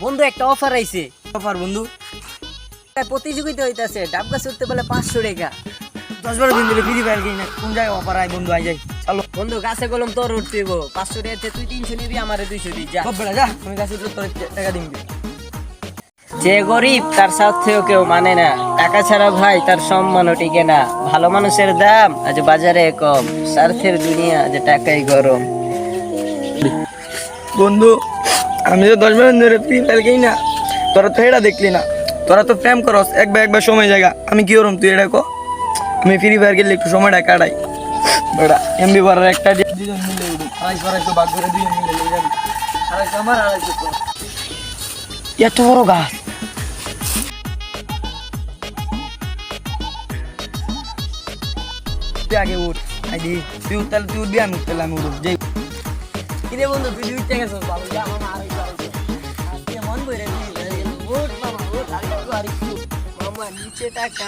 বন্ধু একটা অফার আইছে। অফার বন্ধু? প্রতিযোগিতা হইতাছে, ডাব গাছ উঠতে বলে 500 টাকা। 10-12 দিন ধরে ফ্রি ফায়ার কিনি না, কোন জায়গায় অফার আয় বন্ধু? আই যাই চলো। বন্ধু গাছে কলম তোর উঠতেইব, 500 টাকাতে তুই 300 নিবি, আমারে 200 দিস যা। সব বেড়া যা, আমি কাছে উঠলে তোর টাকা দিবি। যে গরিব তার স্বার্থেও কেউ মানে না, টাকা ছাড়া ভাই তার সম্মানও টিকে না। ভালো মানুষের দাম আজ বাজারে কম, স্বার্থের দুনিয়া আজ টাকাই গরম। বন্ধু আমি তো 10-12 দিন ধরে ফ্রি ফায়ার কিনি না, তোরা তো এটা দেখলি না, তোরা তো প্রেম করস একবার সময় জায়গা, আমি কি করম তুই এটা কো? আমি ফ্রি ফায়ার খেললে একটু সময়টা কাটাই, বেড়া এমবি বাড়ার একটা দুজন মিলে উঠি, 250 ভাগ করে দুজন মিলে লেগে যাবি, 250 আমার 250 তোর। এত বড় গাছ, তুই আগে উঠ, আই দি তুই উঠতালে তুই উঠবি, আমি উঠতালে আমি উঠব। যে কিরে বন্ধু তুই উঠতে গেছিস, ভালো যা মামা আরেকটু আজকে মন বইরে দিই। ওঠ মামা ওঠ, আরেকটু মামা নিচে টাকা।